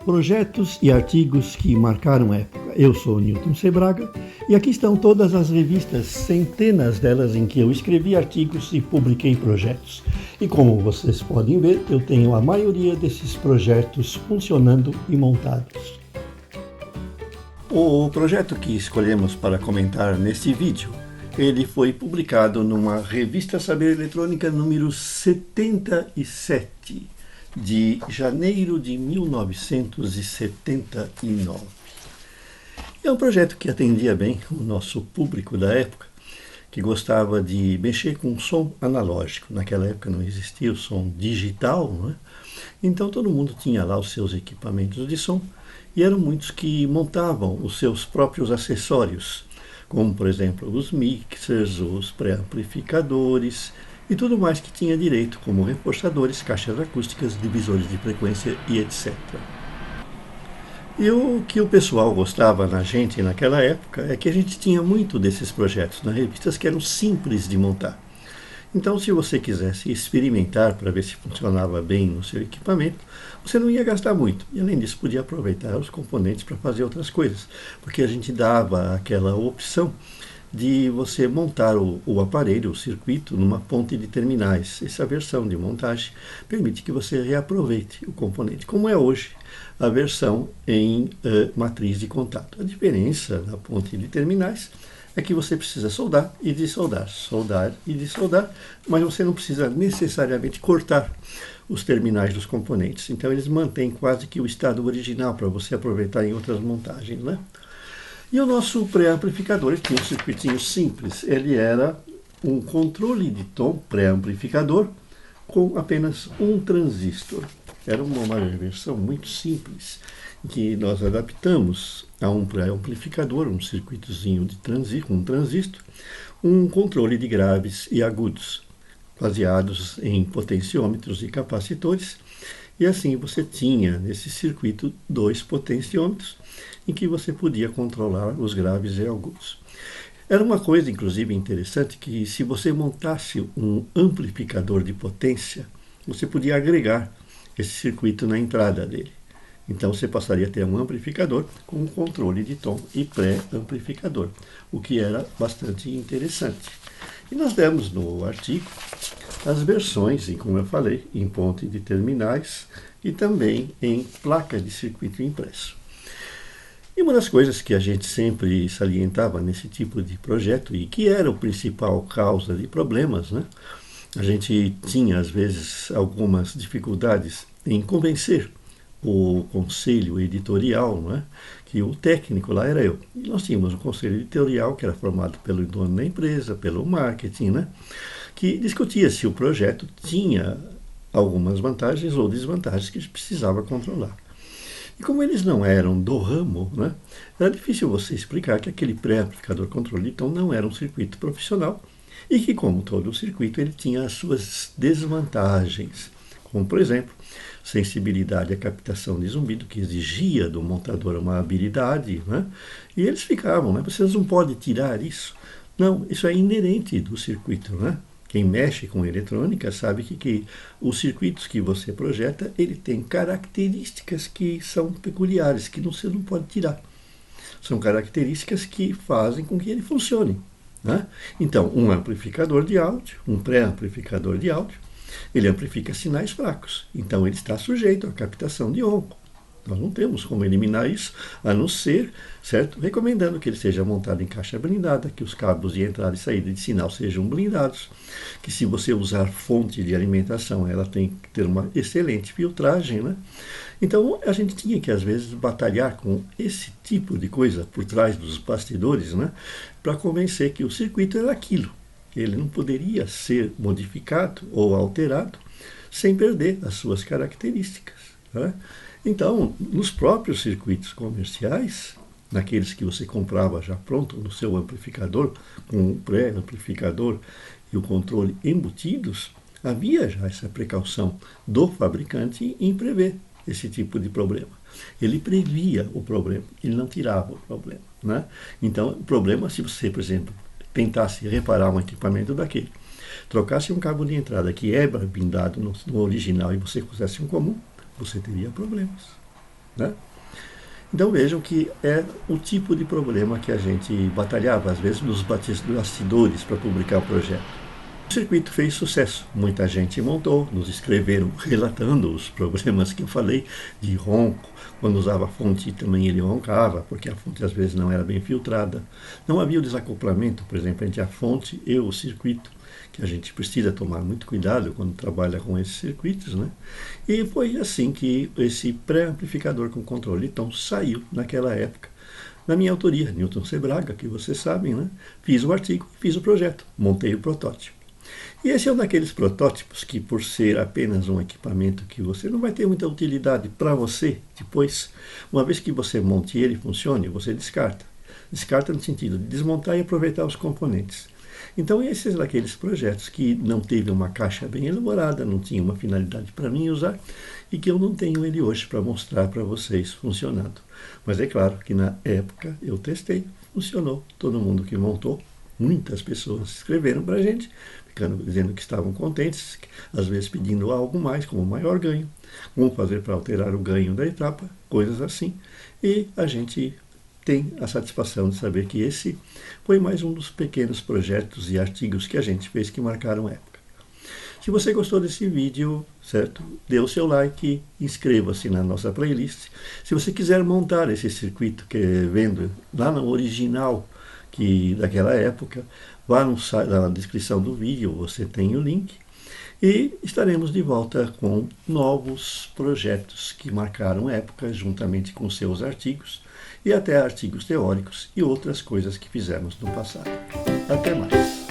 Projetos e artigos que marcaram a época. Eu sou Newton C. Braga e aqui estão todas as revistas, centenas delas em que eu escrevi artigos e publiquei projetos. E como vocês podem ver, eu tenho a maioria desses projetos funcionando e montados. O projeto que escolhemos para comentar neste vídeo, ele foi publicado numa revista Saber Eletrônica número 77, de janeiro de 1979. É um projeto que atendia bem o nosso público da época, que gostava de mexer com som analógico. Naquela época não existia o som digital, né? Então todo mundo tinha lá os seus equipamentos de som e eram muitos que montavam os seus próprios acessórios, como por exemplo os mixers, os pré-amplificadores e tudo mais que tinha direito, como reforçadores, caixas acústicas, divisores de frequência e etc. E o que o pessoal gostava na gente naquela época é que a gente tinha muito desses projetos nas revistas que eram simples de montar. Então, se você quisesse experimentar para ver se funcionava bem no seu equipamento, você não ia gastar muito. E, além disso, podia aproveitar os componentes para fazer outras coisas, porque a gente dava aquela opção de você montar o aparelho, o circuito, numa ponte de terminais. Essa versão de montagem permite que você reaproveite o componente, como é hoje a versão em matriz de contato. A diferença da ponte de terminais é que você precisa soldar e dessoldar, soldar e dessoldar, mas você não precisa necessariamente cortar os terminais dos componentes. Então eles mantêm quase que o estado original para você aproveitar em outras montagens, né? E o nosso pré-amplificador tinha um circuitinho simples. Ele era um controle de tom pré-amplificador com apenas um transistor. Era uma versão muito simples, que nós adaptamos a um pré-amplificador, um circuitozinho de um transistor, um controle de graves e agudos, baseados em potenciômetros e capacitores, e assim você tinha nesse circuito 2 potenciômetros em que você podia controlar os graves e agudos. Era uma coisa, inclusive, interessante, que se você montasse um amplificador de potência, você podia agregar esse circuito na entrada dele. Então você passaria a ter um amplificador com um controle de tom e pré-amplificador, o que era bastante interessante. E nós demos no artigo as versões, como eu falei, em ponte de terminais e também em placa de circuito impresso. E uma das coisas que a gente sempre salientava nesse tipo de projeto, e que era o principal causa de problemas, né? A gente tinha, às vezes, algumas dificuldades em convencer o conselho editorial, não é? Que o técnico lá era eu. E nós tínhamos um conselho editorial que era formado pelo dono da empresa, pelo marketing, né? Que discutia se o projeto tinha algumas vantagens ou desvantagens que a gente precisava controlar. E como eles não eram do ramo, né? Era difícil você explicar que aquele pré-amplificador controle então não era um circuito profissional e que, como todo o circuito, ele tinha as suas desvantagens, como, por exemplo, sensibilidade à captação de zumbido, que exigia do montador uma habilidade, né? E eles ficavam, né? Vocês não podem tirar isso. Não, isso é inerente do circuito, né? Quem mexe com eletrônica sabe que os circuitos que você projeta, ele tem características que são peculiares, que você não pode tirar. São características que fazem com que ele funcione, né? Então, um amplificador de áudio, um pré-amplificador de áudio, ele amplifica sinais fracos. Então, ele está sujeito à captação de ronco. Nós não temos como eliminar isso, a não ser, certo? Recomendando que ele seja montado em caixa blindada, que os cabos de entrada e saída de sinal sejam blindados, que se você usar fonte de alimentação, ela tem que ter uma excelente filtragem, né? Então, a gente tinha que, às vezes, batalhar com esse tipo de coisa por trás dos bastidores, né? Para convencer que o circuito era aquilo. Ele não poderia ser modificado ou alterado sem perder as suas características, né? Então, nos próprios circuitos comerciais, naqueles que você comprava já pronto no seu amplificador, com o pré-amplificador e o controle embutidos, havia já essa precaução do fabricante em prever esse tipo de problema. Ele previa o problema, ele não tirava o problema, né? Então, o problema, se você, por exemplo, tentasse reparar um equipamento daquele, trocasse um cabo de entrada que é blindado no original e você pusesse um comum, você teria problemas. né? Então vejam que é o tipo de problema que a gente batalhava, às vezes, nos bastidores para publicar o projeto. O circuito fez sucesso, muita gente montou, nos escreveram relatando os problemas que eu falei, de ronco, quando usava a fonte também ele roncava, porque a fonte às vezes não era bem filtrada. Não havia o desacoplamento, por exemplo, entre a fonte e o circuito, que a gente precisa tomar muito cuidado quando trabalha com esses circuitos, né? E foi assim que esse pré-amplificador com controle de tom saiu naquela época. Na minha autoria, Newton C. Braga, que vocês sabem, né? Fiz o artigo, fiz o projeto, montei o protótipo. E esse é um daqueles protótipos que, por ser apenas um equipamento que você não vai ter muita utilidade para você depois, uma vez que você monte ele e funcione, você descarta. Descarta no sentido de desmontar e aproveitar os componentes. Então, esses são daqueles projetos que não teve uma caixa bem elaborada, não tinha uma finalidade para mim usar, e que eu não tenho ele hoje para mostrar para vocês funcionando. Mas é claro que na época eu testei, funcionou. Todo mundo que montou, muitas pessoas escreveram para a gente, dizendo que estavam contentes, às vezes pedindo algo mais, como maior ganho, como fazer para alterar o ganho da etapa, coisas assim. E a gente tem a satisfação de saber que esse foi mais um dos pequenos projetos e artigos que a gente fez que marcaram a época. Se você gostou desse vídeo, certo? Dê o seu like, inscreva-se na nossa playlist. Se você quiser montar esse circuito que vendo lá no original daquela época, vá na descrição do vídeo, você tem o link. E estaremos de volta com novos projetos que marcaram época, juntamente com seus artigos, e até artigos teóricos e outras coisas que fizemos no passado. Até mais!